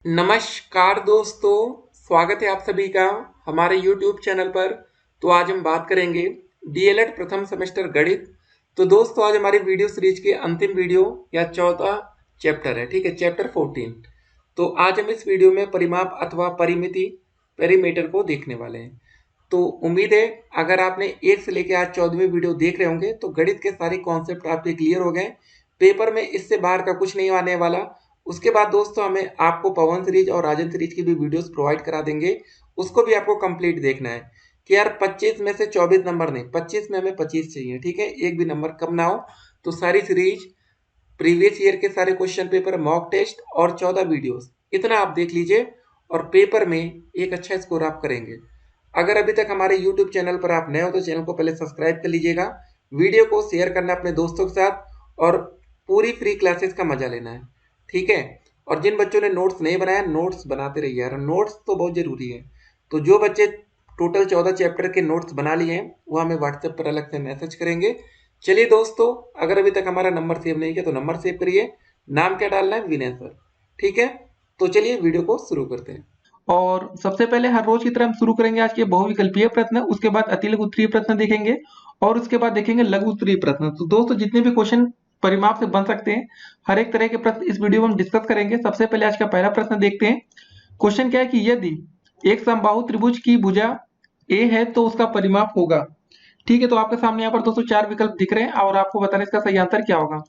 नमस्कार दोस्तों, स्वागत है आप सभी का हमारे YouTube चैनल पर। तो आज हम बात करेंगे डीएलएड प्रथम सेमेस्टर गणित। तो दोस्तों आज हमारी वीडियो सीरीज के अंतिम वीडियो या चौथा चैप्टर है, ठीक है, चैप्टर 14। तो आज हम इस वीडियो में परिमाप अथवा परिमिति पेरीमीटर को देखने वाले हैं। तो उम्मीद है अगर आपने 1 से लेकर आज 14वीं वीडियो देख रहे होंगे तो गणित के सारे कॉन्सेप्ट आपके क्लियर हो गए। पेपर में इससे बाहर का कुछ नहीं आने वाला। उसके बाद दोस्तों हमें आपको पवन सीरीज और राजन सीरीज की भी वीडियोस प्रोवाइड करा देंगे, उसको भी आपको कंप्लीट देखना है कि यार 25 में से 24 नंबर नहीं, 25 में हमें 25 चाहिए, ठीक है, एक भी नंबर कम ना हो। तो सारी सीरीज, प्रीवियस ईयर के सारे क्वेश्चन पेपर, मॉक टेस्ट और 14 वीडियोस, इतना आप देख लीजिए और पेपर में एक अच्छा स्कोर आप करेंगे। अगर अभी तक हमारे यूट्यूब चैनल पर आप नए हो तो चैनल को पहले सब्सक्राइब कर लीजिएगा, वीडियो को शेयर करना अपने दोस्तों के साथ और पूरी फ्री क्लासेस का मजा लेना है, ठीक है। और जिन बच्चों ने नोट्स नहीं बनाया, नोट्स बनाते रहिए यार, नोट्स तो बहुत जरूरी है। तो जो बच्चे टोटल 14 चैप्टर के नोट्स बना लिए हैं वो हमें व्हाट्सएप पर अलग से मैसेज करेंगे। चलिए दोस्तों, अगर अभी तक हमारा नंबर सेव नहीं किया तो नंबर सेव करिए। नाम क्या डालना है? विनय सर, ठीक है। तो चलिए वीडियो को शुरू करते हैं। और सबसे पहले हर रोज की तरह हम शुरू करेंगे आज के बहुविकल्पीय प्रश्न, उसके बाद अतिलघु उत्तरीय प्रश्न देखेंगे और उसके बाद देखेंगे लघु उत्तरीय प्रश्न। तो दोस्तों जितने भी क्वेश्चन परिमाप से बन सकते हैं, हर एक तरह के प्रश्न इस वीडियो में हम डिस्कस करेंगे। सबसे पहले आज का पहला प्रश्न देखते हैं। क्वेश्चन क्या है कि यदि एक समबाहु त्रिभुज की भुजा ए है तो उसका परिमाप होगा। ठीक है, तो आपके सामने यहाँ पर दोस्तों 4 विकल्प दिख रहे हैं और आपको बताना इसका सही आंसर क्या होगा।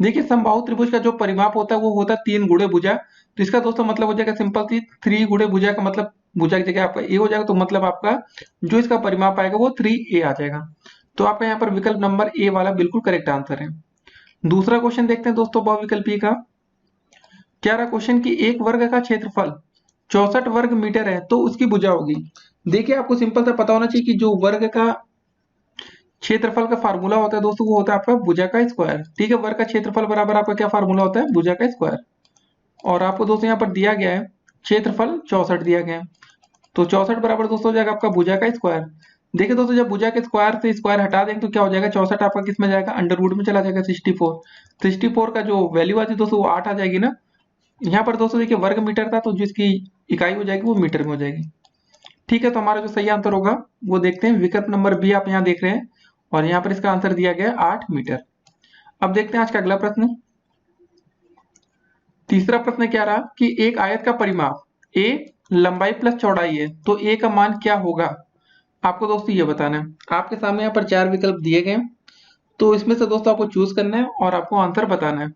देखिए, समबाहु त्रिभुज का जो परिमाप होता है वो होता है 3 गुणे भुजा। तो इसका दोस्तों मतलब हो जाएगा सिंपल सी, 3 गुणे भुजा का मतलब भुजा की जगह आपका ए हो जाएगा, तो मतलब आपका जो इसका परिमाप आएगा वो 3a आ जाएगा। तो आपका यहाँ पर विकल्प नंबर ए वाला बिल्कुल करेक्ट आंसर है। दूसरा क्वेश्चन देखते हैं दोस्तों बहुविकल्पीय का। क्या रहा क्वेश्चन की एक वर्ग का क्षेत्रफल 64 वर्ग मीटर है तो उसकी भुजा होगी। देखिए, आपको सिंपल सा पता होना चाहिए कि जो वर्ग का क्षेत्रफल का फार्मूला होता है दोस्तों वो होता है आपका भुजा का स्क्वायर। ठीक है, वर्ग का क्षेत्रफल बराबर आपका क्या फार्मूला होता है? भुजा का स्क्वायर। और आपको दोस्तों यहाँ पर दिया गया है क्षेत्रफल 64 दिया गया है, तो 64 बराबर दोस्तों हो जाएगा आपका भुजा का स्क्वायर। देखिए दोस्तों, जब भुजा के स्क्वायर से स्क्वायर हटा देंगे तो क्या हो जाएगा? 64 आपका किस में जाएगा? अंडर रूट में चला जाएगा 64। 64 का जो वैल्यू आती है दोस्तों वो 8 आ जाएगी ना। यहाँ पर दोस्तों देखिए वर्ग मीटर था तो जिसकी इकाई हो जाएगी वो मीटर में हो जाएगी। ठीक है, तो हमारा जो सही आंसर होगा वो देखते हैं, विकल्प नंबर बी आप यहाँ देख रहे हैं और यहाँ पर इसका आंसर दिया गया है 8 मीटर। अब देखते हैं आज का अगला प्रश्न। तीसरा प्रश्न क्या रहा कि एक आयत का परिमाप ए लंबाई प्लस चौड़ाई है तो ए का मान क्या होगा। आपको दोस्तों ये बताना है। आपके सामने यहाँ पर 4 विकल्प दिए गए हैं, तो इसमें से दोस्तों आपको चूज करना है और आपको आंसर बताना है।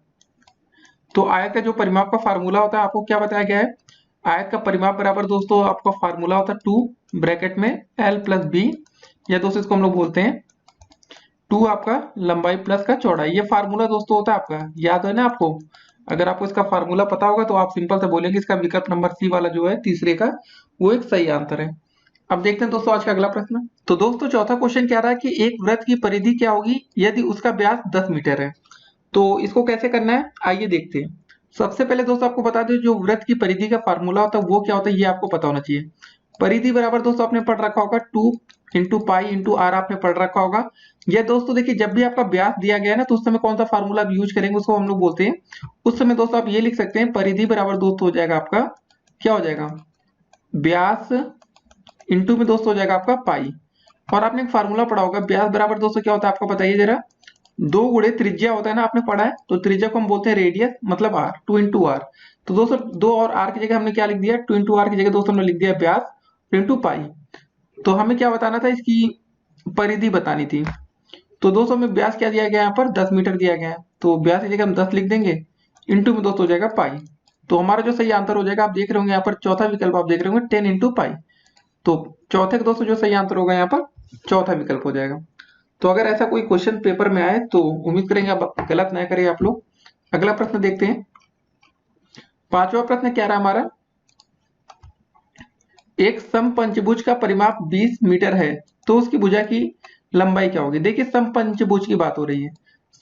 तो आयत का जो परिमाप का फार्मूला होता है आपको क्या बताया गया है? आयत का परिमाप बराबर दोस्तों आपका फार्मूला होता है 2 ब्रैकेट में एल प्लस बी, या दोस्तों इसको हम लोग बोलते हैं 2 आपका लंबाई प्लस का चौड़ाई। ये फार्मूला दोस्तों होता है आपका, याद है ना आपको? अगर आपको इसका फार्मूला पता होगा तो आप सिंपल से बोलेंगे इसका विकल्प नंबर सी वाला जो है तीसरे का वो एक सही आंसर है। अब देखते हैं दोस्तों आज का अगला प्रश्न। तो दोस्तों चौथा क्वेश्चन क्या रहा है कि एक वृत्त की परिधि क्या होगी यदि उसका व्यास 10 मीटर है। तो इसको कैसे करना है आइए देखते हैं। सबसे पहले दोस्तों आपको बता दें जो वृत्त की परिधि का फार्मूला होता है वो क्या होता है ये आपको पता होना चाहिए। परिधि बराबर दोस्तों आपने पढ़ रखा होगा 2 इंटू पाई इंटू आर आपने पढ़ रखा होगा। यह दोस्तों देखिए जब भी आपका व्यास दिया गया है ना तो उस समय कौन सा फार्मूला आप यूज करेंगे उसको हम लोग बोलते हैं, उस समय दोस्तों आप ये लिख सकते हैं परिधि बराबर दोस्तों हो जाएगा आपका क्या हो जाएगा? व्यास इंटू में दोस्तों हो जाएगा आपका पाई। और आपने एक फार्मूला पढ़ा होगा व्यास बराबर दोस्तों क्या होता है आपको बताइए जरा? 2 गुणे त्रिज्या होता है ना, आपने पढ़ा है। तो त्रिज्या को हम बोलते हैं रेडियस मतलब आर, 2 इंटू आर। तो दोस्तों 2 और आर की जगह हमने क्या लिख दिया? 2 इंटू आर की जगह दोस्तों हमने लिख दिया व्यास इंटू पाई। तो हमें क्या बताना था? इसकी परिधि बतानी थी। तो दोस्तों हमें व्यास क्या दिया गया है यहाँ पर? 10 मीटर दिया गया है, तो व्यास की जगह हम 10 लिख देंगे, इंटू में दोस्तों हो जाएगा पाई। तो हमारा जो सही आंसर हो जाएगा आप देख रहे होंगे यहाँ पर चौथा विकल्प आप देख रहे होंगे 10 इंटू पाई। तो चौथे का दोस्तों जो सही आंसर होगा यहाँ पर चौथा विकल्प हो जाएगा। तो अगर ऐसा कोई क्वेश्चन पेपर में आए तो उम्मीद करेंगे आप गलत ना करें आप लोग। अगला प्रश्न देखते हैं। पांचवा प्रश्न क्या रहा हमारा? एक समपंचभुज का परिमाप 20 मीटर है तो उसकी भुजा की लंबाई क्या होगी। देखिए समपंचभुज की बात हो रही है,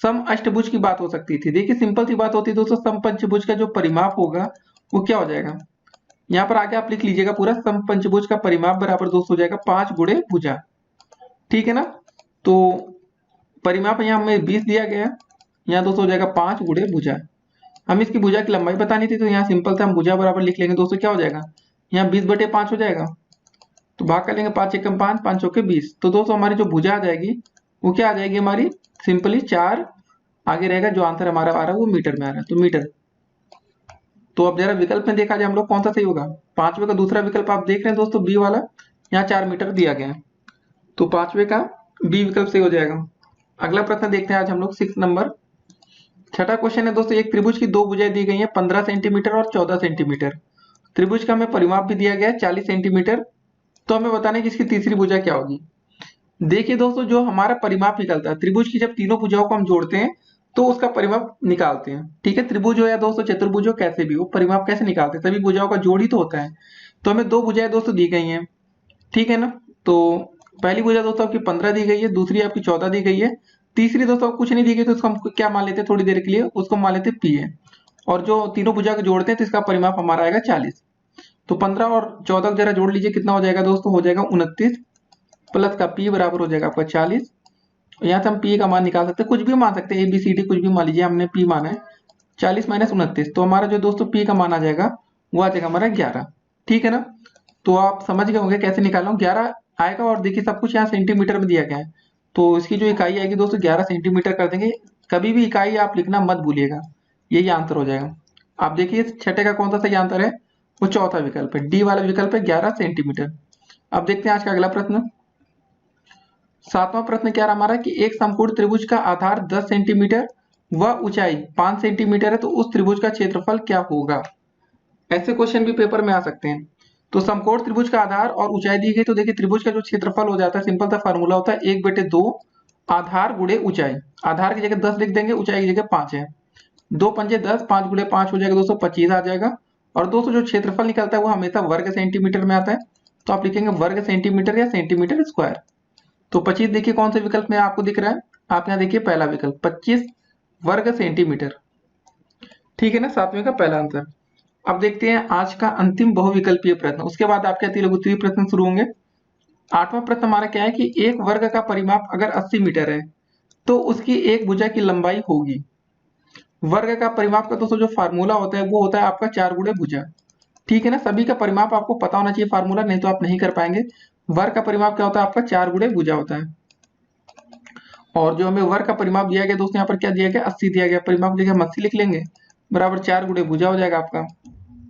सम अष्टभुज की बात हो सकती थी। देखिए सिंपल सी बात होती है दोस्तों, समपंचभुज का जो परिमाप होगा वो क्या हो जाएगा? यहाँ पर आगे आप लिख लीजिएगा पूरा, समपंचभुज का परिमाप बराबर दोस्तों हो जाएगा 5 गुणे भुजा। ठीक है ना? तो परिमाप यहाँ हमें 20 दिया गया है, यहाँ दोस्तों हो जाएगा 5 गुणे भुजा। हम इसकी भुजा की लंबाई बतानी थी, तो यहाँ सिंपल से हम भुजा बराबर लिख लेंगे दोस्तों। क्या हो जाएगा, यहाँ 20/5 हो जाएगा, तो भाग कर लेंगे 5 एकम 5, 5 चौके 20। तो दोस्तों हमारी जो भुजा आ जाएगी वो क्या आ जाएगी हमारी, सिंपली 4 आगे रहेगा, जो आंसर हमारा आ रहा है वो मीटर में आ रहा है, तो मीटर। तो अब जरा विकल्प में देखा जाए हम लोग कौन सा सही होगा। पांचवे का दूसरा विकल्प आप देख रहे हैं दोस्तों, बी वाला, यहाँ 4 मीटर दिया गया है, तो पांचवे का बी विकल्प सही हो जाएगा। अगला प्रश्न देखते हैं आज हम लोग 6 नंबर। छठा क्वेश्चन है दोस्तों, एक त्रिभुज की दो भुजाएं दी गई हैं 15 सेंटीमीटर और 14 सेंटीमीटर। त्रिभुज का हमें परिमाप भी दिया गया है 40 सेंटीमीटर। तो हमें बताना है कि इसकी तीसरी भुजा क्या होगी। देखिए दोस्तों, जो हमारा परिमाप निकलता है त्रिभुज की, जब तीनों भुजाओं को हम जोड़ते हैं तो उसका परिमाप निकालते हैं। ठीक है, त्रिभुज हो या दोस्तों चतुर्भुज हो, कैसे भी हो, परिमाप कैसे निकालते हैं, सभी भुजाओं का जोड़ ही तो होता है। तो हमें दो भुजाएं दोस्तों दी गई हैं, ठीक है ना। तो पहली भुजा दोस्तों आपकी 15 दी गई है, दूसरी आपकी 14 दी गई है, तीसरी दोस्तों कुछ नहीं दी गई, तो उसको हम क्या मान लेते हैं थोड़ी देर के लिए, उसको मान लेते हैं पी है। और जो तीनों भुजा को जोड़ते हैं तो इसका परिमाप हमारा आएगा 40। तो 15 और 14 को जरा जोड़ लीजिए, कितना हो जाएगा दोस्तों, हो जाएगा 29, प्लस का पी बराबर हो जाएगा आपका 40। यहाँ से हम पी का मान निकाल सकते हैं, कुछ भी मान सकते हैं, ए बी सी डी कुछ भी मान लीजिए, हमने पी माना है 40 माइनस 29, तो हमारा जो दोस्तों पी का मान आ जाएगा वो आ जाएगा हमारा 11। ठीक है ना, तो आप समझ गए होंगे कैसे निकालना, 11 आएगा। और देखिए सब कुछ यहाँ सेंटीमीटर में दिया गया है, तो इसकी जो इकाई आएगी दोस्तों 11 सेंटीमीटर कर देंगे। कभी भी इकाई आप लिखना मत भूलिएगा, यही आंसर हो जाएगा। आप देखिए छठे का कौन सा सही आंसर है, वो चौथा विकल्प है, डी वाला विकल्प है 11 सेंटीमीटर। अब देखते हैं आज का अगला प्रश्न। सातवां प्रश्न क्या रहा हमारा कि एक समकोण त्रिभुज का आधार 10 सेंटीमीटर व ऊंचाई 5 सेंटीमीटर है, तो उस त्रिभुज का क्षेत्रफल क्या होगा। ऐसे क्वेश्चन भी पेपर में आ सकते हैं। तो समकोण त्रिभुज का आधार और ऊंचाई दी गई, तो देखिए त्रिभुज का जो क्षेत्रफल हो जाता है, सिंपल सा फार्मूला होता है 1/2 आधार गुणे ऊंचाई। आधार की जगह 10 लिख देंगे, ऊंचाई की जगह 5 है, 2 पंजे 10, 5 गुणे 5 हो जाएगा दोस्तों 25 आ जाएगा। और दोस्तों जो क्षेत्रफल निकलता है वो हमेशा वर्ग सेंटीमीटर में आता है, तो आप लिखेंगे वर्ग सेंटीमीटर या सेंटीमीटर स्क्वायर। तो 25 देखिए कौन से विकल्प में आपको दिख रहा है, आप यहाँ देखिए पहला विकल्प 25 वर्ग सेंटीमीटर। ठीक है ना, सातवें का पहला आंसर। अब देखते हैं आज का अंतिम बहुविकल्पीय प्रश्न, उसके बाद आपके अति लघु उत्तरीय प्रश्न शुरू होंगे। आठवां प्रश्न हमारा क्या है कि एक वर्ग का परिमाप अगर 80 मीटर है तो उसकी एक भुजा की लंबाई होगी। वर्ग का परिमाप का दोस्तों जो फार्मूला होता है वो होता है आपका 4 गुणे भुजा। ठीक है ना, सभी का परिमाप आपको पता होना चाहिए फार्मूला, नहीं तो आप नहीं कर पाएंगे। वर्ग का परिमाप क्या होता है आपका 4 गुणे भुजा होता है। और जो हमें वर्ग का परिमाप दिया गया दोस्तों, यहाँ पर क्या दिया गया 80 दिया गया, परिमाप की जगह हम 80 लिख लेंगे, बराबर 4 गुणे भुजा हो जाएगा आपका।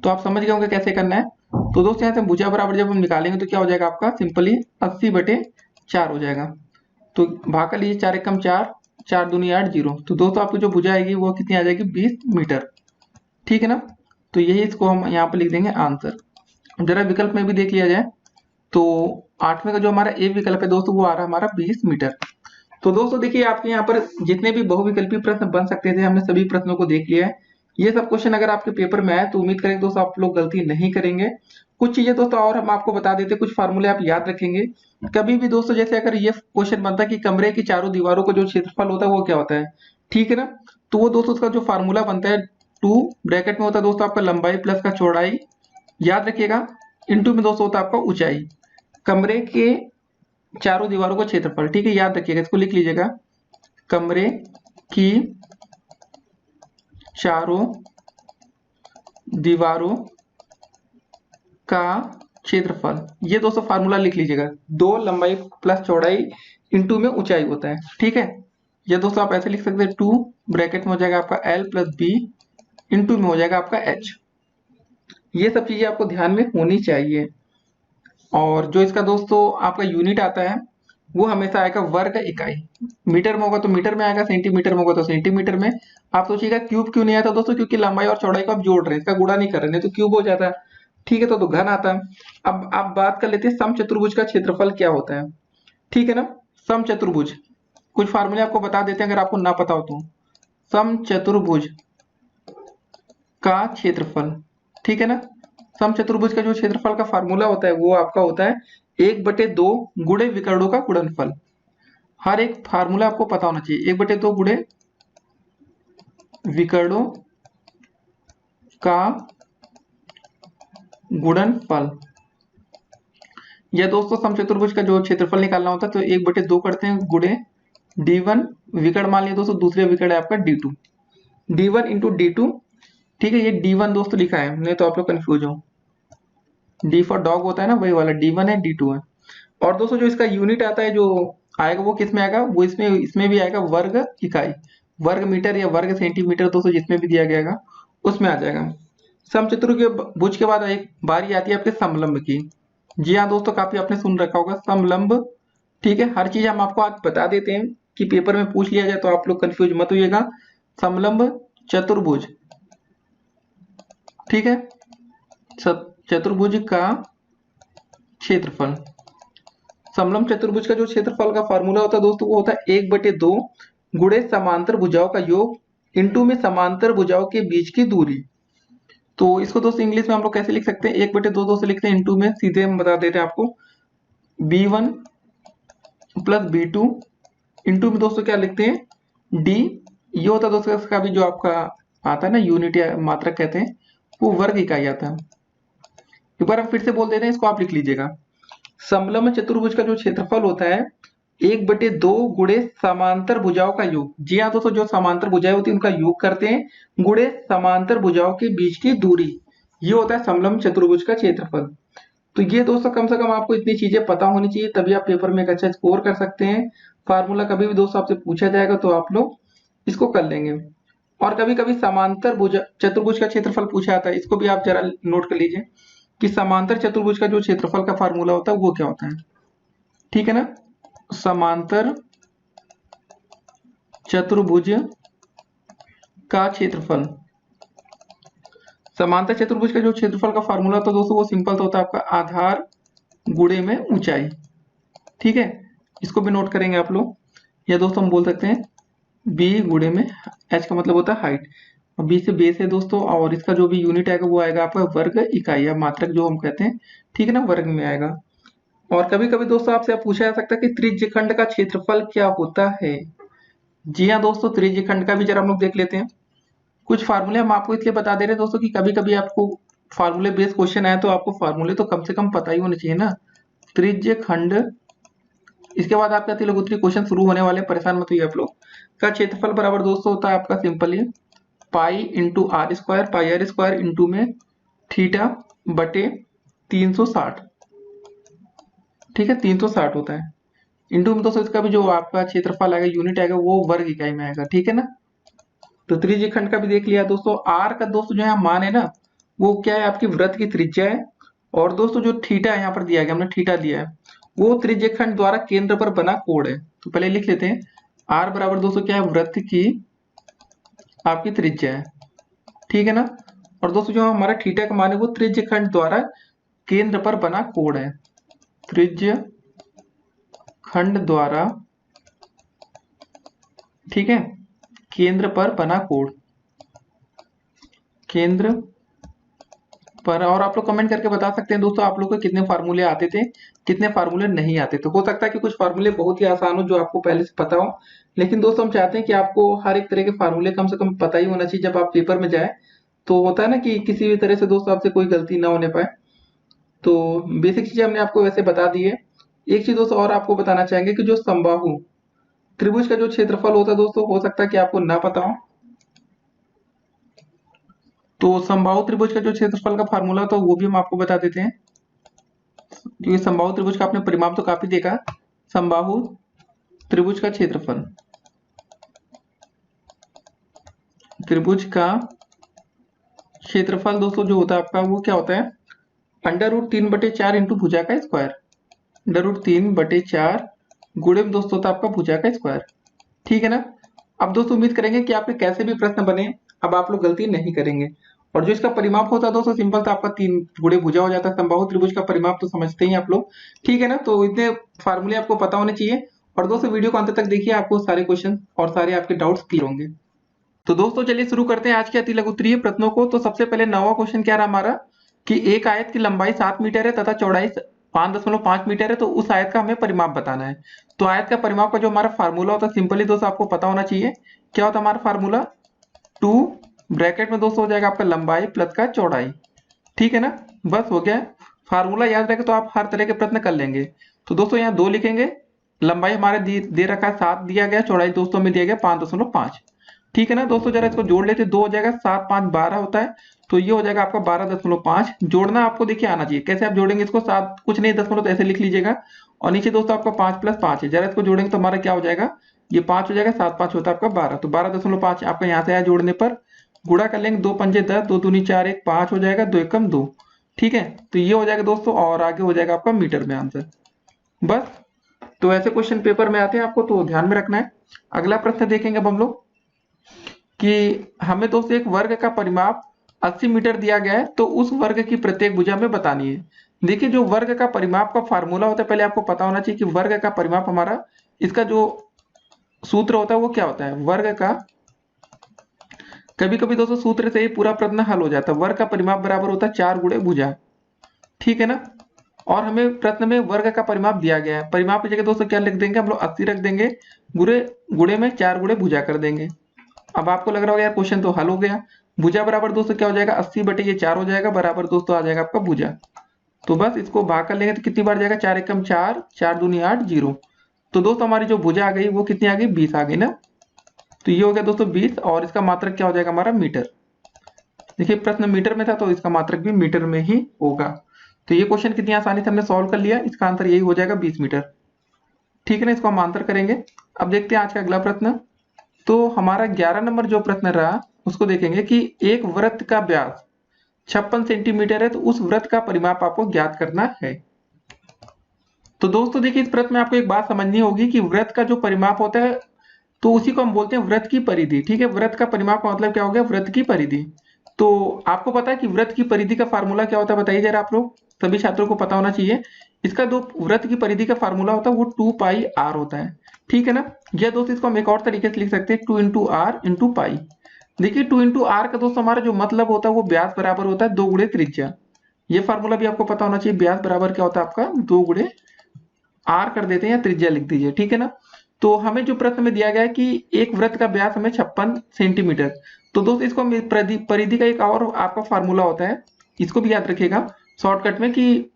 तो आप समझ गए होंगे कैसे करना है। तो दोस्तों यहाँ से भुजा बराबर जब हम निकालेंगे तो क्या हो जाएगा आपका, सिंपली 80/4 हो जाएगा। तो भाग कर लीजिए 4 एकम 4, 4 दूनी 8, 0। तो दोस्तों आपकी जो भुजा आएगी वो कितनी आ जाएगी 20 मीटर। ठीक है ना, तो यही इसको हम यहाँ पर लिख देंगे आंसर। जरा विकल्प में भी देख लिया जाए, तो आठवें का जो हमारा ए विकल्प है दोस्तों वो आ रहा है हमारा 20 मीटर। तो दोस्तों देखिए आपके यहाँ पर जितने भी बहुविकल्पीय प्रश्न बन सकते थे हमने सभी प्रश्नों को देख लिया है। ये सब क्वेश्चन अगर आपके पेपर में आए तो उम्मीद करें दोस्तों आप लोग गलती नहीं करेंगे। कुछ चीजें दोस्तों और हम आपको बता देते, कुछ फार्मूले आप याद रखेंगे। कभी भी दोस्तों जैसे अगर ये क्वेश्चन बनता है कि कमरे की चारों दीवारों का जो क्षेत्रफल होता है वो क्या होता है, ठीक है ना, तो वो दोस्तों उसका जो फार्मूला बनता है 2 ब्रैकेट में होता है दोस्तों आपका लंबाई प्लस का चौड़ाई, याद रखिएगा, इंटू में दोस्तों होता है आपका ऊंचाई, कमरे के चारों दीवारों का क्षेत्रफल। ठीक है, याद रखिएगा, इसको लिख लीजिएगा, कमरे की चारों दीवारों का क्षेत्रफल, ये दोस्तों फार्मूला लिख लीजिएगा, 2 लंबाई प्लस चौड़ाई इंटू में ऊंचाई होता है। ठीक है, ये दोस्तों आप ऐसे लिख सकते हैं 2 ब्रैकेट में हो जाएगा आपका L प्लस B इंटू में हो जाएगा आपका H। ये सब चीजें आपको ध्यान में होनी चाहिए। और जो इसका दोस्तों आपका यूनिट आता है वो हमेशा आएगा वर्ग इकाई, मीटर में होगा तो मीटर में आएगा, सेंटीमीटर में होगा तो सेंटीमीटर में। आप सोचिएगा क्यूब क्यों नहीं आता दोस्तों, क्योंकि लंबाई और चौड़ाई को आप जोड़ रहे हैं, इसका गुणा नहीं कर रहे हैं, तो क्यूब हो जाता है। ठीक है, तो घन आता है। अब आप बात कर लेते हैं समचतुर्भुज का क्षेत्रफल क्या होता है। ठीक है ना, समचतुर्भुज कुछ फार्मूले आपको बता देते हैं अगर आपको ना पता हो तो। समचतुर्भुज का क्षेत्रफल, ठीक है ना, समचतुर्भुज का जो क्षेत्रफल का फार्मूला होता है वो आपका होता है 1/2 गुणे विकर्णों का गुणनफल। हर एक फार्मूला आपको पता होना चाहिए, 1/2 गुणे विकर्णों का गुणनफल। या दोस्तों समचतुर्भुज का जो क्षेत्रफल निकालना होता है तो 1/2 करते हैं गुणे D1 विकर्ण मान लिया दोस्तों, दूसरे विकर्ण है आपका D2, D1 इंटू D2 ठीक है, ये D1 दोस्तों लिखा है, नहीं तो आप लोग कंफ्यूज हो। D फॉर डॉग होता है ना, वही वाला D1 है, D2 है। और दोस्तों जो इसका यूनिट आता है जो आएगा वो किस में आएगा, वो इसमें भी आएगा वर्ग इकाई, वर्ग मीटर या वर्ग सेंटीमीटर दोस्तों जिसमें भी दिया गया है उसमें आ जाएगा। समचतुर्भुज के बाद एक बारी आती है आपके समलंब की। जी हाँ दोस्तों, काफी आपने सुन रखा होगा समलंब। ठीक है, हर चीज हम आपको आज बता देते हैं कि पेपर में पूछ लिया जाए तो आप लोग कंफ्यूज मत होइएगा। समलंब चतुर्भुज, ठीक है, चतुर्भुज का क्षेत्रफल। समलंब चतुर्भुज का जो क्षेत्रफल का फार्मूला होता है दोस्तों वो होता है 1/2 गुणे समांतर भुजाओं का योग इंटू में समांतर भुजाओं के बीच की दूरी। तो इसको दोस्तों इंग्लिश में हम लोग कैसे लिख सकते हैं, 1/2 दोस्तों लिखते हैं, इंटू में सीधे हम बता देते हैं आपको, B1 प्लस B2 इंटू में दोस्तों क्या लिखते हैं D। ये होता है दोस्तों इसका भी जो आपका आता है ना यूनिट या मात्रक कहते हैं, वो वर्ग इकाई आता है। एक बार हम फिर से बोल देते हैं, इसको आप लिख लीजिएगा। समलंब चतुर्भुज का जो क्षेत्रफल होता है 1/2 गुणे समांतर भुजाओं का योग। जी हाँ दोस्तों, जो समांतर भुजाएं होती है उनका योग करते हैं गुणे समांतर भुजाओं के बीच की दूरी, ये होता है समलंब चतुर्भुज का क्षेत्रफल। तो ये दोस्तों कम से कम आपको इतनी चीजें पता होनी चाहिए, तभी आप पेपर में एक अच्छा स्कोर कर सकते हैं। फार्मूला कभी भी दोस्तों आपसे पूछा जाएगा तो आप लोग इसको कर लेंगे। और कभी कभी समांतर भुजा चतुर्भुज का क्षेत्रफल पूछा जाता है, इसको भी आप जरा नोट कर लीजिए कि समांतर चतुर्भुज का जो क्षेत्रफल का फार्मूला होता है वो क्या होता है। ठीक है ना, समांतर चतुर्भुज का क्षेत्रफल, समांतर चतुर्भुज का जो क्षेत्रफल का फार्मूला तो दोस्तों वो सिंपल तो होता है आपका आधार गुणे में ऊंचाई। ठीक है, इसको भी नोट करेंगे आप लोग, या दोस्तों हम बोल सकते हैं b गुणे में h का मतलब होता है हाइट, b से बेस है दोस्तों, और इसका जो भी यूनिट आएगा वो आएगा आपका वर्ग इकाई या मात्रक जो हम कहते हैं। ठीक है ना, वर्ग में आएगा। और कभी कभी दोस्तों आपसे पूछा जा सकता है कि त्रिज्यखंड का क्षेत्रफल क्या होता है। जी हाँ दोस्तों, त्रिज्यखंड का भी जरा हम लोग देख लेते हैं। कुछ फार्मूले हम आपको इसलिए बता दे रहे हैं दोस्तों कि कभी कभी आपको फार्मूले बेस्ड क्वेश्चन आए तो आपको फार्मूले तो कम से कम पता ही होने चाहिए ना। त्रिज्यखंड, इसके बाद आपका तिलगुत्री क्वेश्चन शुरू होने वाले, परेशान मत होइए आप लोग। का क्षेत्रफल बराबर दोस्तों होता है आपका simply pi into r square, pi r square into में थीटा बटे 360। ठीक है, 360 होता है, इंटू में दोस्तों इसका भी जो आपका क्षेत्रफल आएगा यूनिट आएगा वो वर्ग इकाई में आएगा। ठीक है ना, तो त्रिज्यखंड का भी देख लिया दोस्तों। आर का दोस्तों जो है मान है ना, वो क्या है आपकी वृत्त की त्रिज्या है। और दोस्तों जो थीटा यहाँ पर दिया गया, हमने थीटा दिया है, वो त्रिज्यखंड द्वारा केंद्र पर बना कोण है। तो पहले लिख लेते हैं, आर बराबर दोस्तों क्या है, वृत्त की आपकी त्रिज्या है। ठीक है ना, और दोस्तों जो हमारा थीटा का मान है वो त्रिज्यखंड द्वारा केंद्र पर बना कोण है। त्रिज्यखंड द्वारा, ठीक है, केंद्र पर बना कोण, केंद्र पर। और आप लोग कमेंट करके बता सकते हैं दोस्तों आप लोग को कितने फार्मूले आते थे, कितने फार्मूले नहीं आते थे। हो सकता है कि कुछ फार्मूले बहुत ही आसान हो जो आपको पहले से पता हो, लेकिन दोस्तों हम चाहते हैं कि आपको हर एक तरह के फार्मूले कम से कम पता ही होना चाहिए जब आप पेपर में जाए। तो होता है ना कि किसी भी तरह से दोस्तों आपसे कोई गलती ना होने पाए। तो बेसिक चीजें हमने आपको वैसे बता दी है। एक चीज दोस्तों और आपको बताना चाहेंगे कि जो समबाहु त्रिभुज का जो क्षेत्रफल होता है दोस्तों, हो सकता है कि आपको ना पता हो। तो समबाहु त्रिभुज का जो क्षेत्रफल का फार्मूला था वो भी हम आपको बता देते हैं, क्योंकि समबाहु त्रिभुज का आपने परिमाप तो काफी देखा। समबाहु त्रिभुज का क्षेत्रफल, त्रिभुज का क्षेत्रफल दोस्तों जो होता है आपका वो क्या होता है, √3/4 इंटू भुजा का स्क्वायर, √3/4 गुणे में दोस्तों होता है आपका भुजा का स्क्वायर। ठीक है ना, अब दोस्तों उम्मीद करेंगे कि आपके कैसे भी प्रश्न बने अब आप लोग गलती नहीं करेंगे। और जो इसका परिमाप होता है दोस्तों सिंपल था आपका 3 गुणे भुजा हो जाता है। समबाहु त्रिभुज का परिमाप तो समझते ही आप लोग। ठीक है ना, तो इतने फार्मूले आपको पता होने चाहिए। और दोस्तों वीडियो को अंत तक देखिए, आपको सारे क्वेश्चन और सारे आपके डाउट्स क्लियर होंगे। तो दोस्तों चलिए शुरू करते हैं आज के अति लघुत्तरीय प्रश्नों को। तो सबसे पहले 9वां क्वेश्चन क्या रहा हमारा कि एक आयत की लंबाई 7 मीटर है तथा चौड़ाई 5.5 मीटर है, तो उस आयत का हमें परिमाप बताना है। तो आयत का परिमाप का जो हमारा फार्मूला होता है सिंपली दोस्तों आपको पता होना चाहिए। क्या होता है हमारा फार्मूला, 2 ब्रैकेट में दोस्तों हो जाएगा आपका लंबाई प्लस का चौड़ाई। ठीक है ना, बस हो गया। फार्मूला याद रखे तो आप हर तरह के प्रश्न कर लेंगे। तो दोस्तों यहाँ 2 लिखेंगे, लंबाई हमारे दे रखा है 7 दिया गया, चौड़ाई दोस्तों में दिया गया 5.5। ठीक है ना दोस्तों, जरा इसको जोड़ लेते, 2 हो जाएगा, 7 5 12 होता है, तो ये हो जाएगा आपका 12.5। जोड़ना आपको देखिए आना चाहिए, कैसे आप जोड़ेंगे इसको, 7 कुछ नहीं दशमलव तो ऐसे लिख लीजिएगा, और नीचे दोस्तों आपका 5 + 5 है, जरा इसको जोड़ेंगे तो हमारा क्या हो जाएगा, ये 5 हो जाएगा, 7 5 होता है आपका 12, तो 12.5 आपका यहाँ से आया जोड़ने पर, गुणा कर लेंगे, 2 पंजे 10, 2 दूनी 4, 1 5 हो जाएगा, 2 एकम 2। ठीक है, तो ये हो जाएगा दोस्तों, और आगे हो जाएगा आपका मीटर में आंसर। बस, तो ऐसे क्वेश्चन पेपर में आते हैं आपको, तो ध्यान में रखना है। अगला प्रश्न देखेंगे अब हम लोग कि हमें दोस्तों एक वर्ग का परिमाप 80 मीटर दिया गया है, तो उस वर्ग की प्रत्येक भुजा में बतानी है। देखिए, जो वर्ग का परिमाप का फार्मूला होता है, पहले आपको पता होना चाहिए कि वर्ग का परिमाप हमारा, इसका जो सूत्र होता है वो क्या होता है वर्ग का। कभी कभी दोस्तों सूत्र से ही पूरा प्रश्न हल हो जाता है। वर्ग का परिमाप बराबर होता है 4 गुणे भुजा। ठीक है ना, और हमें प्रश्न में वर्ग का परिमाप दिया गया है, परिमाप की जगह दोस्तों क्या लिख देंगे हम लोग, 80 रख देंगे, गुणे गुणे में 4 गुणे भुजा कर देंगे। अब आपको लग रहा होगा यार क्वेश्चन तो हल हो गया, भुजा बराबर दोस्तों क्या हो जाएगा, 80 बटे ये 4 हो जाएगा, बराबर दोस्तों आ जाएगा आपका भुजा। तो बस इसको भाग कर लेंगे तो कितनी बार जाएगा, 4 एकम 4, 4 दूनी 8, 0। तो दोस्तों हमारी जो भुजा आ गई वो कितनी आ गई, 20 आ गई ना। तो ये हो गया दोस्तों 20, और इसका मात्रक क्या हो जाएगा हमारा, मीटर। देखिए प्रश्न मीटर में था तो इसका मात्रक भी मीटर में ही होगा। तो ये क्वेश्चन कितनी आसानी से हमने सॉल्व कर लिया, इसका आंसर यही हो जाएगा 20 मीटर। ठीक है ना, इसको हम आंसर करेंगे। अब देखते हैं आज का अगला प्रश्न। तो हमारा 11 नंबर जो प्रश्न रहा उसको देखेंगे कि एक वृत्त का व्यास 56 सेंटीमीटर है, तो उस वृत्त का परिमाप आपको ज्ञात करना है। तो दोस्तों देखिए, इस प्रश्न में आपको एक बात समझनी होगी कि वृत्त का जो परिमाप होता है तो उसी को हम बोलते हैं वृत्त की परिधि। ठीक है, वृत्त का परिमाप का मतलब क्या हो गया, वृत्त की परिधि। तो आपको पता है कि वृत्त की परिधि का फार्मूला क्या होता है, बताइए जरा, आप लोग सभी छात्रों को पता होना चाहिए। इसका जो वृत्त की परिधि का फार्मूला होता है वो 2πr होता है। ठीक है ना, या दोस्तों इसको हम एक और तरीके से लिख सकते हैं, 2 × r × पाई। देखिए 2 × r का दोस्तों हमारा जो मतलब होता है वो व्यास बराबर होता है 2 गुणे त्रिज्या। ये फार्मूला भी आपको पता होना चाहिए, व्यास बराबर क्या होता है आपका 2 गुणे r कर देते हैं या त्रिज्या लिख दीजिए। ठीक है ना, तो हमें जो प्रश्न में दिया गया है कि एक वृत्त का व्यास हमें 56 सेंटीमीटर, तो दोस्तों इसको परिधि का एक और आपका फार्मूला होता है, इसको भी याद रखिएगा शॉर्टकट में, कि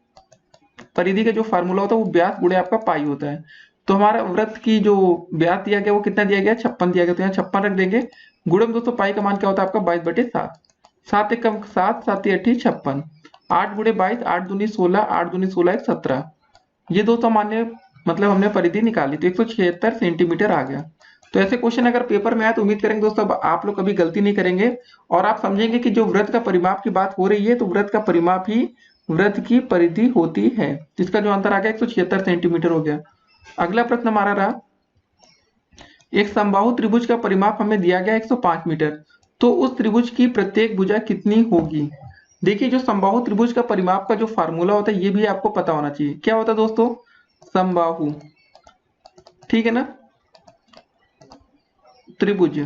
परिधि का जो फार्मूला होता है वो व्यास गुणे आपका पाई होता है। तो हमारा वृत्त की जो व्यास दिया गया वो कितना दिया गया, 56 दिया गया, तो यहाँ 56 रख देंगे, गुणे में दोस्तों पाई का मान क्या होता है आपका 22/7, 7 एकम 7, 7 8 56, 8 गुणे 22, 8 दूनी 16, 8 दूनी 16 1 17। ये दोस्तों मान्य मतलब हमने परिधि निकाली तो 176 सेंटीमीटर आ गया। तो ऐसे क्वेश्चन अगर पेपर में आए तो उम्मीद करेंगे दोस्तों आप लोग कभी गलती नहीं करेंगे, और आप समझेंगे कि जो वृत्त का परिमाप की बात हो रही है तो वृत्त का परिमाप ही वृत्त की परिधि होती है, जिसका जो अंतर आ गया 176 सेंटीमीटर हो गया। अगला प्रश्न हमारा रहा, एक समबाहु त्रिभुज का परिमाप हमें दिया गया 105 मीटर, तो उस त्रिभुज की प्रत्येक भुजा कितनी होगी। देखिए, जो समबाहु त्रिभुज का परिमाप का जो फार्मूला होता है ये भी आपको पता होना चाहिए, क्या होता है दोस्तों, समबाहु, ठीक है ना, त्रिभुज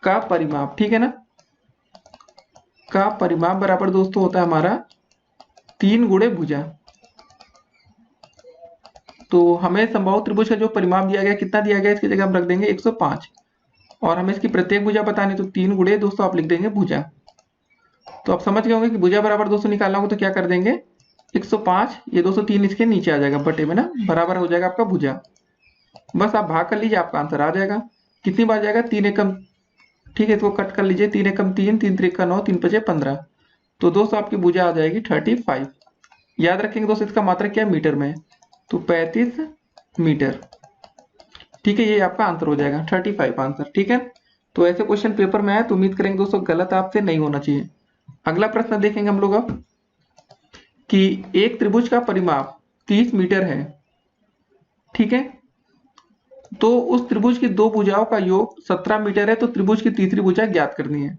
का परिमाप, ठीक है ना, का परिमाप बराबर दोस्तों होता है हमारा 3 गुणे भुजा। तो हमें समबाहु त्रिभुज का जो परिमाप दिया गया कितना दिया गया, इसकी जगह हम रख देंगे 105, और हमें इसकी प्रत्येक भुजा बतानी, तो 3 गुणे दोस्तों आप लिख देंगे भुजा। तो आप समझ गए होंगे कि भुजा बराबर दोस्तों निकालना होगा तो क्या कर देंगे, 105, ये दोस्तों 3 इसके नीचे आ जाएगा बटे में ना, बराबर हो जाएगा आपका भुजा। बस आप भाग कर लीजिए, आपका आंसर आ जाएगा। कितनी बार जाएगा, 3 एकम, ठीक है, इसको कट कर लीजिए, 3 एकम 3, 3 त्रिका 9, 3 पचे 15, तो दोस्तों आपकी भुजा आ जाएगी 35। याद रखेंगे दोस्तों इसका मात्रक क्या है, मीटर में, तो 35 मीटर। ठीक है, ये आपका आंसर हो जाएगा 35 आंसर। ठीक है, तो ऐसे क्वेश्चन पेपर में आए तो उम्मीद करेंगे दोस्तों गलत आपसे नहीं होना चाहिए। अगला प्रश्न देखेंगे हम लोग अब कि एक त्रिभुज का परिमाप 30 मीटर है, ठीक है, तो उस त्रिभुज की दो भुजाओं का योग 17 मीटर है, तो त्रिभुज की तीसरी भुजा ज्ञात करनी है।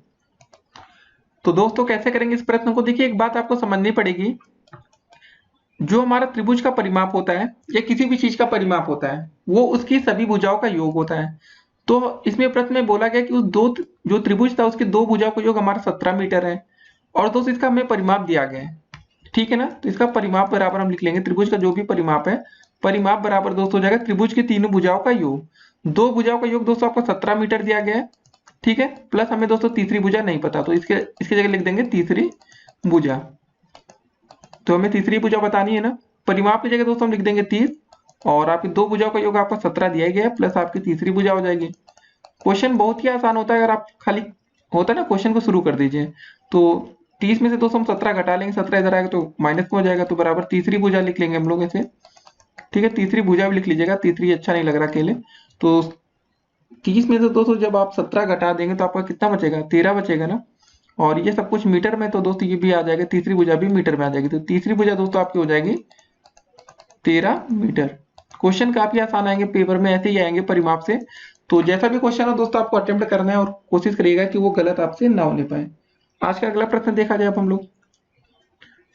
तो दोस्तों कैसे करेंगे इस प्रश्न को, देखिए एक बात आपको समझनी पड़ेगी, जो हमारा त्रिभुज का परिमाप होता है या किसी भी चीज का परिमाप होता है वो उसकी सभी भुजाओं का योग होता है। तो इसमें प्रश्न में बोला गया कि उस दो जो त्रिभुज था उसके दो भुजाओं का योग हमारा 17 मीटर है, और दोस्तों इसका हमें परिमाप दिया गया है, ठीक है ना, तो इसका परिमाप बराबर हम लिख लेंगे, त्रिभुज का जो भी परिमाप है, परिमाप बराबर दोस्तों हो जाएगा त्रिभुज की तीनों भुजाओं का योग। दो भुजाओं का योग दोस्तों आपको 17 मीटर दिया गया है, ठीक है, प्लस हमें दोस्तों तीसरी भुजा नहीं पता, तो इसके जगह लिख देंगे तीसरी भुजा। तो हमें तीसरी भुजा बतानी है ना, परिमाप की जगह दोस्तों हम लिख देंगे 30, और आपकी दो भुजाओं का योग आपका 17 दिया गया है, प्लस आपकी तीसरी भुजा हो जाएगी। क्वेश्चन बहुत ही आसान होता है, अगर आप खाली होता है ना क्वेश्चन को शुरू कर दीजिए। तो 30 में से दोस्तों हम 17 घटा लेंगे, 17 इधर आएगा तो माइनस में हो जाएगा, तो बराबर तीसरी भुजा लिख लेंगे हम लोग ऐसे। ठीक है, तीसरी भुजा भी लिख लीजिएगा, तीसरी अच्छा नहीं लग रहा अकेले। तो 30 में से दोस्तों जब आप 17 घटा देंगे तो आपका कितना बचेगा, 13 बचेगा ना। और ये सब कुछ मीटर में, तो दोस्तों ये भी आ जाएगा, तीसरी भुजा भी मीटर में आ जाएगी। तो तीसरी भुजा दोस्तों आपकी हो जाएगी 13 मीटर। क्वेश्चन काफी आसान आएंगे पेपर में, ऐसे ही आएंगे परिमाप से। तो जैसा भी क्वेश्चन हो दोस्तों आपको अटेम्प्ट करना है और कोशिश करिएगा कि वो गलत आपसे ना होने पाए। आज का अगला प्रश्न देखा जाए अब हम लोग।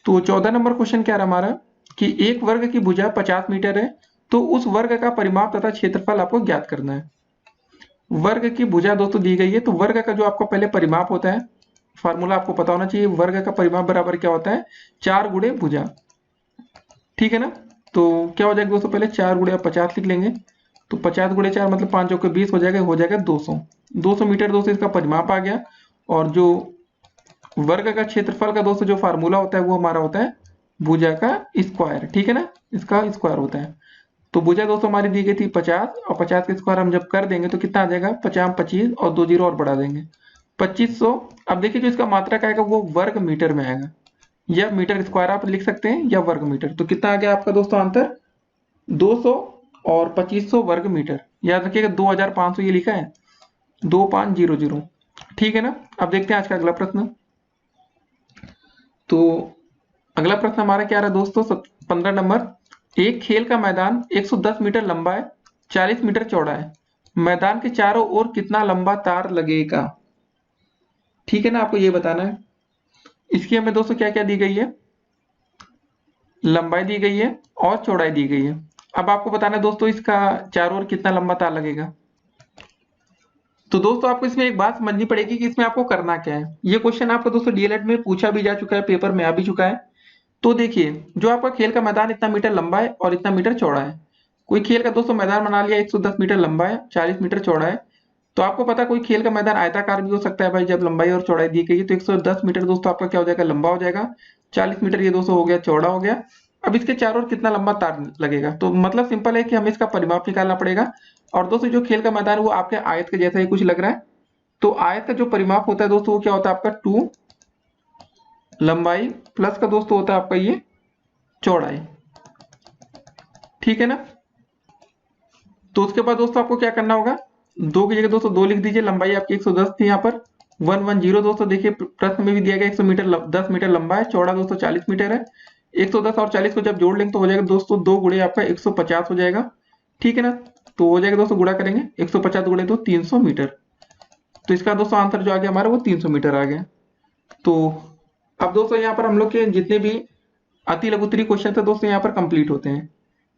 तो 14 नंबर क्वेश्चन क्या रहा हमारा कि एक वर्ग की भुजा 50 मीटर है, तो उस वर्ग का परिमाप तथा क्षेत्रफल आपको ज्ञात करना है। वर्ग की भुजा दोस्तों दी गई है, तो वर्ग का जो आपका पहले परिमाप होता है, फार्मूला आपको पता होना चाहिए। वर्ग का परिमाप बराबर क्या होता है, 4 गुणे भुजा। ठीक है ना। तो क्या हो जाएगा दोस्तों, पहले 4 गुणे 50 लिख लेंगे। तो 50 गुणे 4 मतलब 5 चौके 20 हो जाएगा 200। 200 मीटर दोस्तों इसका परिमाप आ गया। और जो वर्ग का क्षेत्रफल का दोस्तों जो फार्मूला होता है वो हमारा होता है भुजा का स्क्वायर। ठीक है ना, इसका स्क्वायर होता है। तो भुजा दोस्तों हमारी दी गई थी 50, और 50 का स्क्वायर हम जब कर देंगे तो कितना आ जाएगा, 50 25 और 2 जीरो और बढ़ा देंगे 2500। अब देखिए जो इसका मात्रक आएगा वो वर्ग मीटर में आएगा, या मीटर स्क्वायर आप लिख सकते हैं या वर्ग मीटर। तो कितना आ गया आपका दोस्तों आंसर, 200 और 2500 वर्ग मीटर। याद रखिएगा 2500 ये लिखा है, 2500। ठीक है ना। अब देखते हैं आज का अगला प्रश्न। तो अगला प्रश्न हमारा क्या रहा दोस्तों, 15 नंबर। एक खेल का मैदान 110 मीटर लंबा है, 40 मीटर चौड़ा है। मैदान के चारों ओर कितना लंबा तार लगेगा। ठीक है ना, आपको ये बताना है। इसकी हमें दोस्तों क्या क्या दी गई है, लंबाई दी गई है और चौड़ाई दी गई है। अब आपको बताना है दोस्तों इसका चारों ओर कितना लंबा तार लगेगा। तो दोस्तों आपको इसमें एक बात समझनी पड़ेगी कि इसमें आपको करना क्या है। ये क्वेश्चन आपको दोस्तों डीएलएड में पूछा भी जा चुका है, पेपर में आ भी चुका है। तो देखिए जो आपका खेल का मैदान इतना मीटर लंबा है और इतना मीटर चौड़ा है। कोई खेल का दोस्तों मैदान बना लिया 110 मीटर लंबा है, 40 मीटर चौड़ा है। तो आपको पता कोई खेल का मैदान आयताकार भी हो सकता है भाई, जब लंबाई और चौड़ाई दी गई है। तो 110 मीटर दोस्तों आपका क्या हो जाएगा, लंबा हो जाएगा। 40 मीटर ये दोस्तों हो गया चौड़ा हो गया। अब इसके चारों ओर कितना लंबा तार लगेगा, तो मतलब सिंपल है कि हमें इसका परिमाप निकालना पड़ेगा। और दोस्तों जो खेल का मैदान है वो आपके आयत के जैसा ही कुछ लग रहा है। तो आयत का जो परिमाप होता है दोस्तों वो क्या होता है आपका 2 लंबाई प्लस का दोस्तों होता है आपका ये चौड़ाई। ठीक है ना। तो उसके बाद दोस्तों आपको क्या करना होगा, 2 की जगह दोस्तों 2 लिख दीजिए। लंबाई आपकी 110 थी, यहाँ पर 110 दोस्तों देखिए प्रश्न में भी दिया गया 100 मीटर 10 मीटर लंबा है, चौड़ा दोस्तों 40 मीटर है। 110 और 40 को जब जोड़ लेंगे तो हो जाएगा दोस्तों 2 गुणे आपका 150 हो जाएगा। ठीक है ना। तो हो जाएगा दोस्तों गुणा करेंगे 150 गुणे तो 300 मीटर। तो इसका दोस्तों आंसर जो आ गया हमारा वो 300 मीटर आ गया। तो अब दोस्तों यहाँ पर हम लोग के जितने भी अति लघु उत्तरीय क्वेश्चन थे दोस्तों यहाँ पर कंप्लीट होते हैं।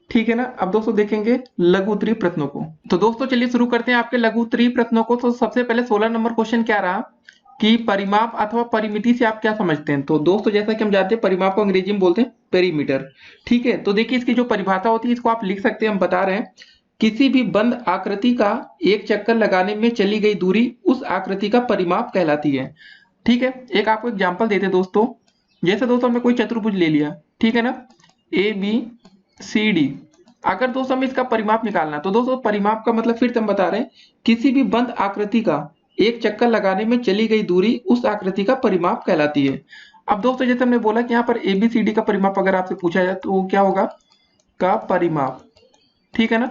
ठीक है ना। अब दोस्तों देखेंगे लघु उत्तरीय प्रश्नों को। तो दोस्तों चलिए शुरू करते हैं आपके लघु उत्तरीय प्रश्नों को। तो सबसे पहले 16 नंबर क्वेश्चन क्या रहा कि परिमाप अथवा परिमिति से आप क्या समझते हैं। तो दोस्तों जैसा कि हम जानते हैं परिमाप को अंग्रेजी में बोलते हैं पेरीमीटर। ठीक है। तो देखिए इसकी जो परिभाषा होती है इसको आप लिख सकते हैं, हम बता रहे हैं। किसी भी बंद आकृति का एक चक्कर लगाने में चली गई दूरी उस आकृति का परिमाप कहलाती है। ठीक है। एक आपको एग्जाम्पल देते दोस्तों, जैसे दोस्तों हमने कोई चतुर्भुज ले लिया, ठीक है ना, ए बी सी डी। अगर दोस्तों हमें इसका परिमाप निकालना, तो दोस्तों परिमाप का मतलब फिर से हम बता रहे हैं, किसी भी बंद आकृति का एक चक्कर लगाने में चली गई दूरी उस आकृति का परिमाप कहलाती है। अब दोस्तों जैसे हमने बोला कि यहाँ पर एबीसीडी का परिमाप अगर आपसे पूछा जाए तो क्या होगा, का परिमाप। ठीक है ना।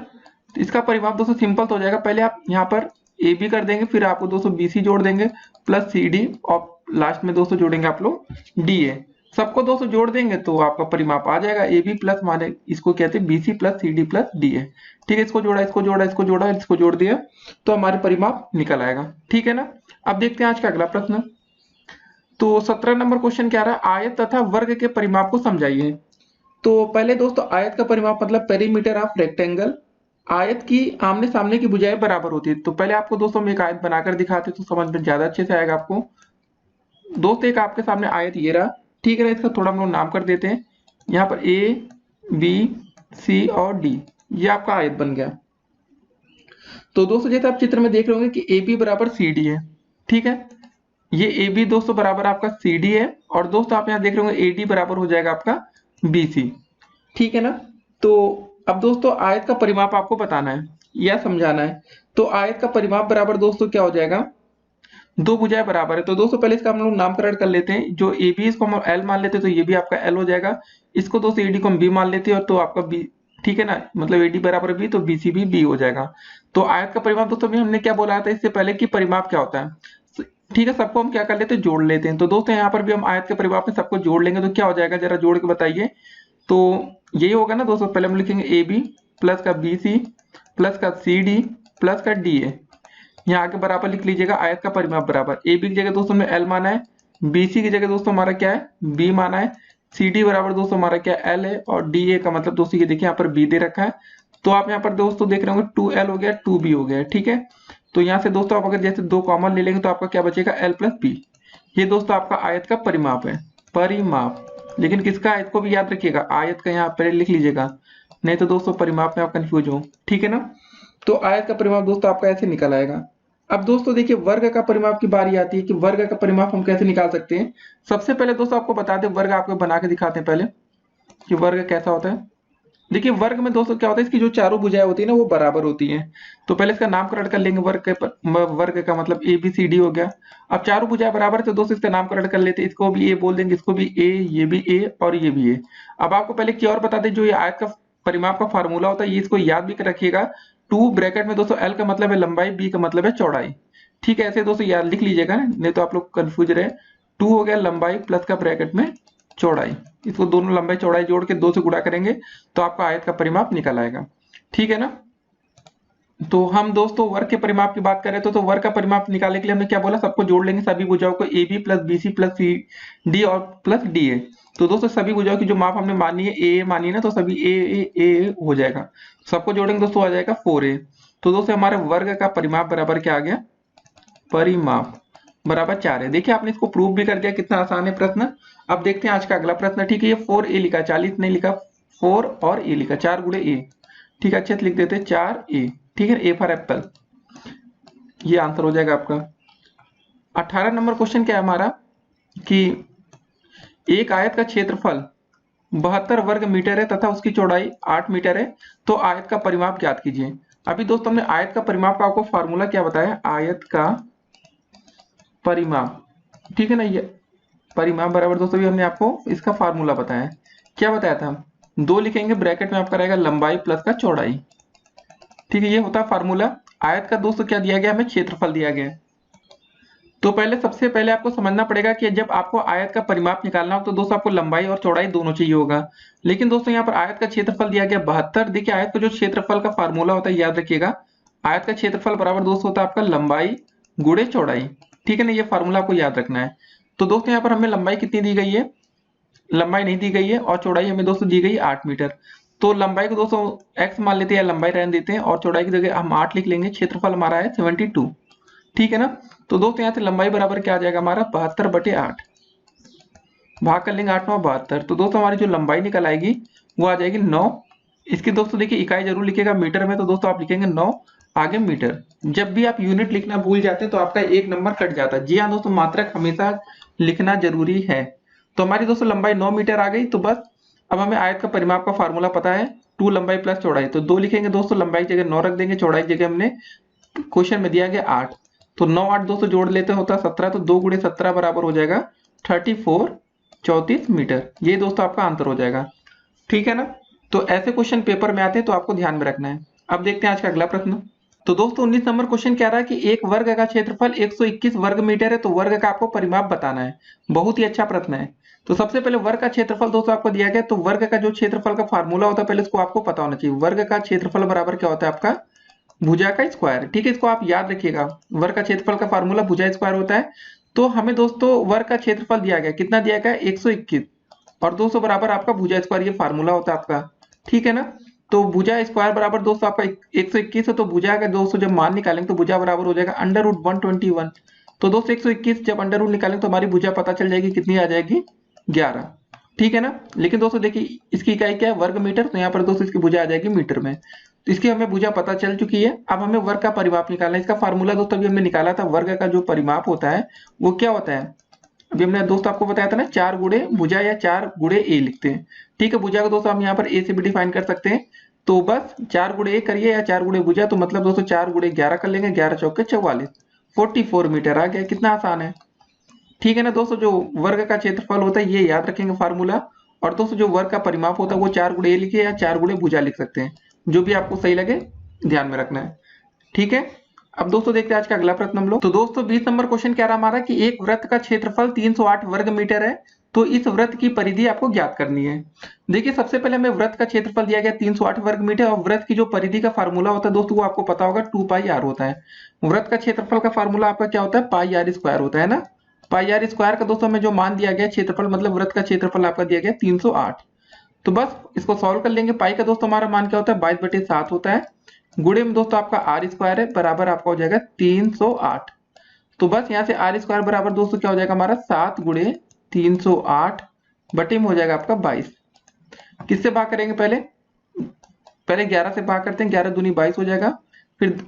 तो इसका परिमाप दोस्तों सिंपल तो हो जाएगा, पहले आप यहाँ पर ए बी कर देंगे, फिर आपको दोस्तों बी सी जोड़ देंगे प्लस सी डी, और लास्ट में दोस्तों जोड़ेंगे आप लोग डी ए। सबको दोस्तों जोड़ देंगे तो आपका परिमाप आ जाएगा ए बी प्लस, माने इसको कहते हैं B C plus C D plus D A. ठीक है। इसको जोड़ा इसको जोड़ा इसको जोड़ा इसको जोड़ दिया तो हमारे परिमाप निकल आएगा। ठीक है ना। अब देखते हैं आज का अगला प्रश्न। तो 17 नंबर क्वेश्चन क्या रहा, आयत तथा वर्ग के परिमाप को समझाइए। तो पहले दोस्तों आयत का परिमाप मतलब पेरीमीटर ऑफ रेक्टेंगल। आयत की आमने सामने की भुजाएं बराबर होती है। तो पहले आपको दोस्तों हम एक आयत बनाकर दिखाते तो समझ में ज्यादा अच्छे से आएगा आपको। दोस्तों एक आपके सामने आयत ये रहा, ठीक है ना। इसका थोड़ा हम लोग नाम कर देते हैं, यहाँ पर ए बी सी और डी, ये आपका आयत बन गया। तो दोस्तों जैसे आप चित्र में देख रहे होंगे कि ए बी बराबर सी डी है। ठीक है। ये ए बी दोस्तों बराबर आपका सी डी है, और दोस्तों आप यहाँ देख रहे होंगे ए डी बराबर हो जाएगा आपका बी सी। ठीक है ना। तो अब दोस्तों आयत का परिमाप आपको बताना है या समझाना है। तो आयत का परिमाप बराबर दोस्तों क्या हो जाएगा, दो भुजाएं बराबर है। तो दोस्तों पहले इसका हम लोग नामकरण कर लेते हैं। जो ए बी इसको हम एल मान लेते हैं तो ये भी आपका एल हो जाएगा। इसको दोस्तों एडी को हम बी मान लेते हैं और तो आपका बी, ठीक है ना, मतलब एडी बराबर बी तो बीसी भी बी हो जाएगा। तो आयत का परिमाप दोस्तों अभी हमने क्या बोला था इससे पहले कि परिमाप क्या होता है। ठीक है, सबको हम क्या कर लेते हैं, जोड़ लेते हैं। तो दोस्तों यहाँ पर भी हम आयत के परिमाप में सबको जोड़ लेंगे तो क्या हो जाएगा, जरा जोड़ के बताइए। तो यही होगा ना दोस्तों, पहले हम लिखेंगे ए बी प्लस का बी सी प्लस का सी डी प्लस का डी ए। यहाँ आगे बराबर लिख लीजिएगा आयत का परिमाप बराबर ए बी की जगह दोस्तों हमने एल माना है, बी सी की जगह दोस्तों हमारा क्या है, बी माना है, सी डी बराबर दोस्तों हमारा क्या एल है, और डी ए का मतलब दोस्तों ये देखिए यहाँ पर बी दे रखा है। तो आप यहाँ पर दोस्तों देख रहे होंगे 2L हो गया 2B हो गया, ठीक है। तो यहाँ से दोस्तों आप अगर जैसे दो कॉमन ले लेंगे तो आपका क्या बचेगा, L प्लस बी। ये दोस्तों आपका आयत का परिमाप है, परिमाप। लेकिन किसका, आयत को भी याद रखिएगा, आयत का यहाँ पर लिख लीजिएगा, नहीं तो दोस्तों परिमाप में आप कंफ्यूज हो, ठीक है ना। तो आयत का परिमाप दोस्तों आपका ऐसे निकल आएगा। अब दोस्तों देखिए वर्ग का परिमाप की बारी आती है कि वर्ग का परिमाप हम कैसे निकाल सकते हैं। सबसे पहले दोस्तों आपको बता दें, वर्ग आपको बना के दिखाते हैं पहले कि वर्ग कैसा होता है। देखिए वर्ग में दोस्तों क्या होता है, इसकी जो चारों भुजाएं होती है ना वो बराबर होती हैं। तो पहले इसका नामकरण कर लेंगे, वर्ग का मतलब ए बी सी डी हो गया। अब चारों भुजाएं बराबर है तो दोस्तों इसका नामकरण कर लेते हैं, इसको भी ए बोल देंगे, इसको भी ए, ये भी ए और ये भी ए। अब आपको पहले क्या और बता दें, जो ये आयत का परिमाप का फार्मूला होता है ये इसको याद भी कर रखिएगा। 2 ब्रैकेट में दोस्तों एल का मतलब है लंबाई, बी का मतलब है चौड़ाई, ठीक है। ऐसे दोस्तों याद लिख लीजिएगा, नहीं तो आप लोग कंफ्यूज रहे। 2 हो गया लंबाई प्लस का ब्रैकेट में चौड़ाई, इसको दोनों लंबाई चौड़ाई जोड़ के 2 से गुणा करेंगे तो आपका आयत का परिमाप निकल आएगा, ठीक है ना। तो हम दोस्तों वर्ग के परिमाप की बात करें तो वर्ग का परिमाप निकालने के लिए हमने क्या बोला, सबको जोड़ लेंगे, सभी भुजाओं को A B plus B C plus C D और प्लस डी ए। तो दोस्तों सभी भुजाओं की जो माप हमने मानी है ए मानी है ना, तो सभी ए हो जाएगा। सबको जोड़ेंगे दोस्तों आ जाएगा 4a। तो दोस्तों हमारे वर्ग का परिमाप बराबर क्या आ गया, परिमाप बराबर 4 है। देखिए आपने इसको प्रूव भी कर दिया, कितना आसान है प्रश्न। अब देखते हैं आज का अगला प्रश्न, ठीक है। ये 4a लिखा, 40 नहीं लिखा, 4 और a लिखा, 4 गुणे a, ठीक है। अच्छे से लिख देते हैं 4a, ठीक है। ए फॉर एप्पल, ये आंसर हो जाएगा आपका। 18 नंबर क्वेश्चन क्या है हमारा कि एक आयत का क्षेत्रफल 72 वर्ग मीटर है तथा उसकी चौड़ाई 8 मीटर है, तो आयत का परिमाप ज्ञात कीजिए। अभी दोस्तों हमने आयत का परिमाप का आपको फार्मूला क्या बताया, आयत का परिमाप, ठीक है ना। ये परिमाप बराबर दोस्तों भी हमने आपको इसका फार्मूला बताया, क्या बताया था, 2 लिखेंगे ब्रैकेट में आपका रहेगा लंबाई प्लस का चौड़ाई, ठीक है। ये होता है फार्मूला। आयत का दोस्तों क्या दिया गया, हमें क्षेत्रफल दिया गया है। तो पहले सबसे पहले आपको समझना पड़ेगा कि जब आपको आयत का परिमाप निकालना हो तो दोस्तों आपको लंबाई और चौड़ाई दोनों चाहिए होगा। लेकिन दोस्तों यहाँ पर आयत का क्षेत्रफल दिया गया 72। देखिए आयत का जो क्षेत्रफल का फार्मूला होता है याद रखिएगा, आयत का क्षेत्रफल बराबर दोस्तों होता है आपका लंबाई गुणे चौड़ाई, ठीक है ना। ये फार्मूला आपको याद रखना है। तो दोस्तों यहाँ पर हमें लंबाई कितनी दी गई है, लंबाई नहीं दी गई है, और चौड़ाई हमें दोस्तों दी गई है 8 मीटर। तो लंबाई को दोस्तों x मान लेते हैं या लंबाई रहने देते हैं, और चौड़ाई की जगह हम 8 लिख लेंगे। क्षेत्रफल हमारा है 72, ठीक है ना। तो दोस्तों यहाँ से लंबाई बराबर क्या आ जाएगा हमारा 72/8, भाग कर लेंगे 8 9 72। तो दोस्तों हमारी जो लंबाई निकल आएगी वो आ जाएगी 9। इसकी दोस्तों देखिए इकाई जरूर लिखिएगा मीटर में, तो दोस्तों आप लिखेंगे 9 आगे मीटर। जब भी आप यूनिट लिखना भूल जाते हैं तो आपका एक नंबर कट जाता है। जी हाँ दोस्तों, मात्रक हमेशा लिखना जरूरी है। तो हमारी दोस्तों लंबाई 9 मीटर आ गई। तो बस अब हमें आयत का परिमाप का फार्मूला पता है, 2 लंबाई प्लस चौड़ाई। तो 2 लिखेंगे दोस्तों, लंबाई की जगह 9 रख देंगे, चौड़ाई की जगह हमने क्वेश्चन में दिया गया 8। तो 9 8 दोस्तों जोड़ लेते होता है 17, तो 2 गुणे 17 बराबर हो जाएगा 34 34 मीटर। ये दोस्तों आपका आंसर हो जाएगा, ठीक है ना। तो ऐसे क्वेश्चन पेपर में आते हैं तो आपको ध्यान में रखना है। अब देखते हैं आज का अगला प्रश्न। तो दोस्तों 19 नंबर क्वेश्चन कह रहा है कि एक वर्ग का क्षेत्रफल 121 वर्ग मीटर है, तो वर्ग का आपको परिमाप बताना है। बहुत ही अच्छा प्रश्न है। तो सबसे पहले वर्ग का क्षेत्रफल दोस्तों आपको दिया गया, तो वर्ग का जो क्षेत्रफल का फार्मूला होता है पहले इसको आपको पता होना चाहिए। वर्ग का क्षेत्रफल बराबर क्या होता है आपका भुजा का स्क्वायर, ठीक है। इसको आप याद रखिएगा, वर्ग का क्षेत्रफल का फार्मूला भुजा स्क्वायर होता है। तो हमें दोस्तों वर्ग का क्षेत्रफल दिया गया, कितना दिया गया 121, और 200 बराबर आपका भुजा स्क्वायर, ये फार्मूला होता है आपका, ठीक है ना। तो भुजा स्क्वायर बराबर दोस्तों आपका 121 है, तो भुजा का दोस्तों जब मान निकालेंगे तो भुजा बराबर हो जाएगा √121। तो दोस्तों 121 जब अंडर रूट निकालेंगे तो हमारी भुजा पता चल जाएगी, कितनी आ जाएगी 11, ठीक है ना। लेकिन दोस्तों देखिए इसकी इकाई क्या है, वर्ग मीटर, तो यहाँ पर दोस्तों इसकी भुजा आ जाएगी मीटर में। तो इसकी हमें भुजा पता चल चुकी है। अब हमें वर्ग का परिमाप निकालना है। इसका फार्मूला दोस्तों अभी हमने निकाला था। वर्ग का जो परिमाप होता है वो क्या होता है, अभी हमने दोस्तों आपको बताया था ना, 4 गुणे भुजा या 4 गुणे ए लिखते हैं, ठीक है। भुजा को दोस्तों हम यहाँ पर ए से भी डिफाइन कर सकते हैं, तो बस 4 गुणे 1 करिए या 4 गुणे भुजा, तो मतलब दोस्तों 4 गुणे 11 कर लेंगे, 11 चौके 44, 44 मीटर आ गया। कितना आसान है, ठीक है ना दोस्तों। जो वर्ग का क्षेत्रफल होता है ये याद रखेंगे फार्मूला, और दोस्तों जो वर्ग का परिमाप होता है वो 4 गुणे लिखिए या 4 गुणे भुजा लिख सकते हैं, जो भी आपको सही लगे ध्यान में रखना है, ठीक है। अब दोस्तों देखते हैं आज का अगला प्रश्न हम लोग। तो दोस्तों 20 नंबर क्वेश्चन क्या रहा हमारा कि एक वृत्त का क्षेत्रफल 308 वर्ग मीटर है, तो इस वृत्त की परिधि आपको ज्ञात करनी है। देखिए सबसे पहले हमें वृत्त का क्षेत्रफल दिया गया 308 वर्ग मीटर, और वृत्त की जो परिधि का फार्मूला होता है दोस्तों वो आपको पता होगा 2 पाई आर होता है। वृत्त का क्षेत्रफल का फार्मूला आपका क्या होता है, पाई आर स्क्वायर होता है ना। पाई आर स्क्वायर का दोस्तों हमें जो मान दिया गया क्षेत्रफल मतलब वृत्त का क्षेत्रफल आपका दिया गया 308। तो बस इसको सॉल्व कर लेंगे। पाई का दोस्तों हमारा मान क्या होता है 22/7 होता है, गुणे में दोस्तों आपका आर स्क्वायर है, बराबर आपका हो जाएगा 308। तो बस यहाँ से आर स्क्वायर बराबर दोस्तों क्या हो जाएगा हमारा 7 गुणे 308 बटे में हो जाएगा आपका 22। किससे भाग करेंगे, पहले 11 से भाग करते हैं, 11 दूनी 22 हो जाएगा, फिर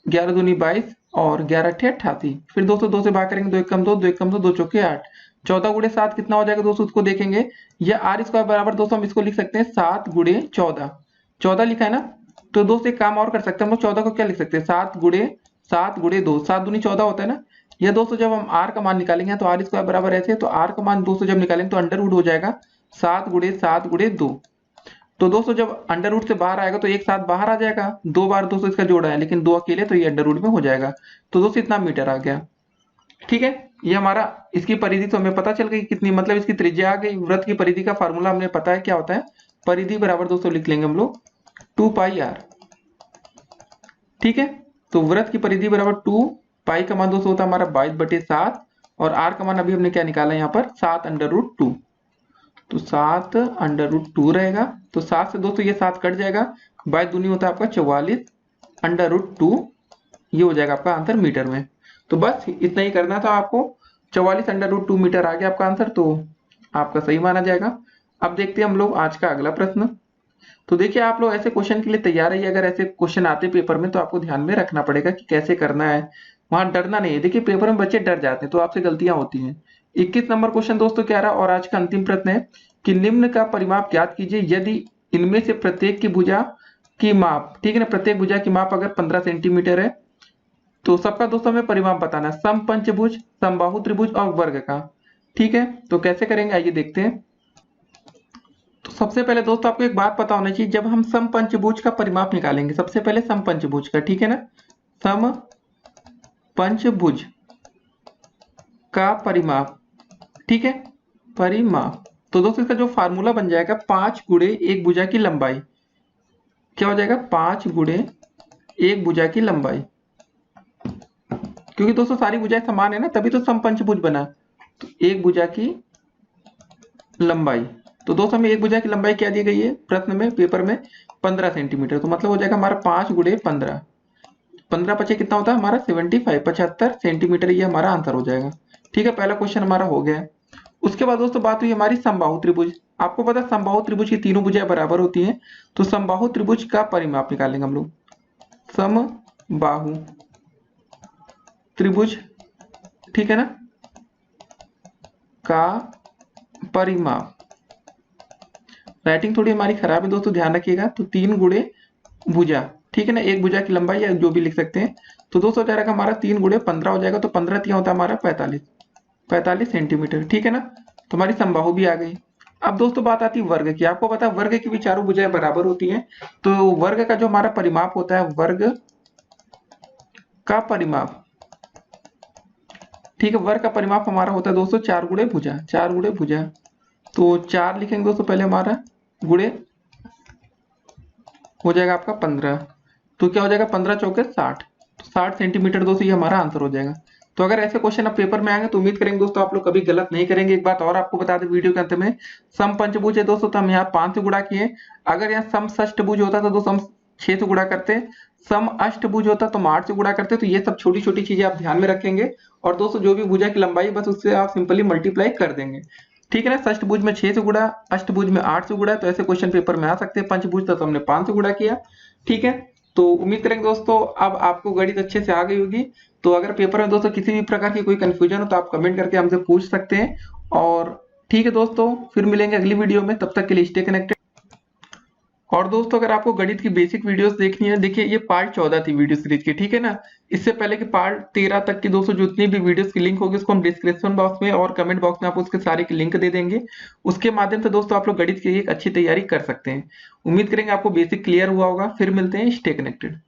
11 दूनी 22 और 11 अट्ठे 88, फिर दोस्तों 2 से भाग करेंगे, 2 एकम 2, 2 एकम 2, 2 चौके 8, 14 गुणे 7 कितना हो जाएगा दोस्तों उसको देखेंगे। यह आर स्क्वायर बराबर दोस्तों हम इसको लिख सकते हैं 7 गुणे 14, 14 लिखा है ना। तो दोस्तों एक काम और कर सकते हैं हम लोग, 14 को क्या लिख सकते हैं 7 गुणे 2, 7 दूनी 14 होता है ना। यह दोस्तों जब हम आर का मान निकालेंगे तो आर स्क्वायर बराबर ऐसे, तो आर का मान दोस्तों जब निकालेंगे तो अंडर रूट हो जाएगा 7 गुणे 2। तो दोस्तों जब अंडर रूट से बाहर आएगा तो एक साथ बाहर आ जाएगा, 2 बार दोस्तों इसका जोड़ा है लेकिन 2 अकेले, तो ये अंडर रूट में हो जाएगा। तो दोस्तों इतना मीटर आ गया, ठीक है। ये हमारा इसकी परिधि तो हमें पता चल गई कितनी, मतलब इसकी त्रिज्या आ गई। वृत्त की परिधि का फार्मूला हमने पता है क्या होता है, परिधि बराबर दोस्तों लिख लेंगे हम लोग 2 पाई आर, ठीक है। तो वृत्त की परिधि बराबर 2 पाई का मान दोस्तों होता है हमारा 22/7, और आर का मान अभी हमने क्या निकाला है यहाँ पर 7 अंडर रूट 2, तो 7 अंडर रूट 2 रहेगा। तो 7 से दोस्तों ये 7 कट जाएगा, 22 दूनी होता है आपका 44 अंडर रूट 2, ये हो जाएगा आपका आंसर मीटर में। तो बस इतना ही करना था आपको, 44 अंडर रूट 2 मीटर आ गया आपका आंसर, तो आपका सही माना जाएगा। अब देखते हैं हम लोग आज का अगला प्रश्न। तो देखिए आप लोग ऐसे क्वेश्चन के लिए तैयार रहिए, अगर ऐसे क्वेश्चन आते पेपर में तो आपको ध्यान में रखना पड़ेगा कि कैसे करना है, वहां डरना नहीं है। देखिए पेपर में बच्चे डर जाते हैं तो आपसे गलतियां होती हैं। 21 नंबर क्वेश्चन दोस्तों क्या रहा, और आज का अंतिम प्रश्न है कि निम्न का परिमाप ज्ञात कीजिए यदि इनमें से प्रत्येक की भुजा की माप, ठीक है ना, प्रत्येक भुजा की माप अगर 15 सेंटीमीटर है तो सबका दोस्तों हमें परिमाप बताना है, समपंचभुज, समबाहु त्रिभुज और वर्ग का, ठीक है। तो कैसे करेंगे आइए देखते हैं। तो सबसे पहले दोस्तों आपको एक बात पता होना चाहिए, जब हम समपंचभुज का परिमाप निकालेंगे सबसे पहले समपंचभुज का, ठीक है ना, समपंचभुज का परिमाप, ठीक है, परिमाप। तो दोस्तों इसका जो फार्मूला बन जाएगा 5 गुणे 1 भुजा की लंबाई, क्या हो जाएगा 5 गुणे 1 भुजा की लंबाई, क्योंकि दोस्तों सारी भुजाएं समान है ना तभी तो समपंचभुज बना। तो 1 भुजा की लंबाई, तो दोस्तों हमें 1 भुजा की लंबाई क्या दी गई है प्रश्न में पेपर में 15 सेंटीमीटर, तो मतलब हो जाएगा हमारा 5 गुणे 15, 15 पचे कितना होता है हमारा 75, 75 सेंटीमीटर, ये हमारा आंसर हो जाएगा, ठीक है। पहला क्वेश्चन हमारा हो गया। उसके बाद दोस्तों बात हुई हमारी समबाहु त्रिभुज। आपको पता है समबाहु त्रिभुज की तीनों भुजाएं बराबर होती हैं, तो समबाहु त्रिभुज का परिमाप निकालेंगे हम लोग, समबाहु त्रिभुज, ठीक है ना, का परिमाप। राइटिंग थोड़ी हमारी खराब है दोस्तों ध्यान रखिएगा। तो 3 गुणे भुजा, ठीक है ना, 1 भुजा की लंबाई या जो भी लिख सकते हैं। तो दोस्तों हो जाएगा हमारा 3 गुणे 15 हो जाएगा, तो 15 तिया होता है हमारा 45 सेंटीमीटर, ठीक है ना। तो हमारी समबाहु भी आ गई। अब दोस्तों बात आती है वर्ग की। आपको पता है वर्ग की भी चारों भुजाएं बराबर होती हैं, तो वर्ग का जो हमारा परिमाप होता है, वर्ग का परिमाप, ठीक है, वर्ग का परिमाप हमारा होता है दोस्तों 4 गुणे भुजा, 4 गुणे भुजा। तो 4 लिखेंगे दोस्तों पहले हमारा, गुणे हो जाएगा आपका 15, तो क्या हो जाएगा 15 चौके 60, तो 60 सेंटीमीटर दोस्तों ये हमारा आंसर हो जाएगा। तो अगर ऐसे क्वेश्चन अब पेपर में आएंगे तो उम्मीद करेंगे दोस्तों आप लोग कभी गलत नहीं करेंगे। एक बात और आपको बता दें वीडियो के अंत में, सम पंचभुज है दोस्तों तो हम यहाँ 5 से गुणा किए, अगर यहाँ सम षष्ठभुज होता तो दोस्तों हम 6 से गुणा करते, सम अष्टभुज होता तो हम 8 से गुणा करते। तो ये सब छोटी छोटी चीजें आप ध्यान में रखेंगे, और दोस्तों जो भी भुजा की लंबाई बस उससे आप सिंपली मल्टीप्लाई कर देंगे, ठीक है ना। षष्ठभुज में 6 से गुणा, अष्टभुज में 8 से गुणा, तो ऐसे क्वेश्चन पेपर में आ सकते हैं। पंचभुज तो हमने 5 से गुणा किया, ठीक है। तो उम्मीद करेंगे दोस्तों अब आपको गणित अच्छे से आ गई होगी। तो अगर पेपर में दोस्तों किसी भी प्रकार की कोई कंफ्यूजन हो तो आप कमेंट करके हमसे पूछ सकते हैं। और ठीक है दोस्तों, फिर मिलेंगे अगली वीडियो में, तब तक के लिए स्टे कनेक्टेड। और दोस्तों अगर आपको गणित की बेसिक वीडियोस देखनी है, देखिए ये पार्ट 14 थी वीडियो सीरीज की, ठीक है ना। इससे पहले कि पार्ट 13 तक की दोस्तों जितनी भी वीडियोस की लिंक होगी उसको हम डिस्क्रिप्शन बॉक्स में और कमेंट बॉक्स में आपको उसके सारे की लिंक दे देंगे। उसके माध्यम से दोस्तों आप लोग गणित की एक अच्छी तैयारी कर सकते हैं। उम्मीद करेंगे आपको बेसिक क्लियर हुआ होगा। फिर मिलते हैं, स्टे कनेक्टेड।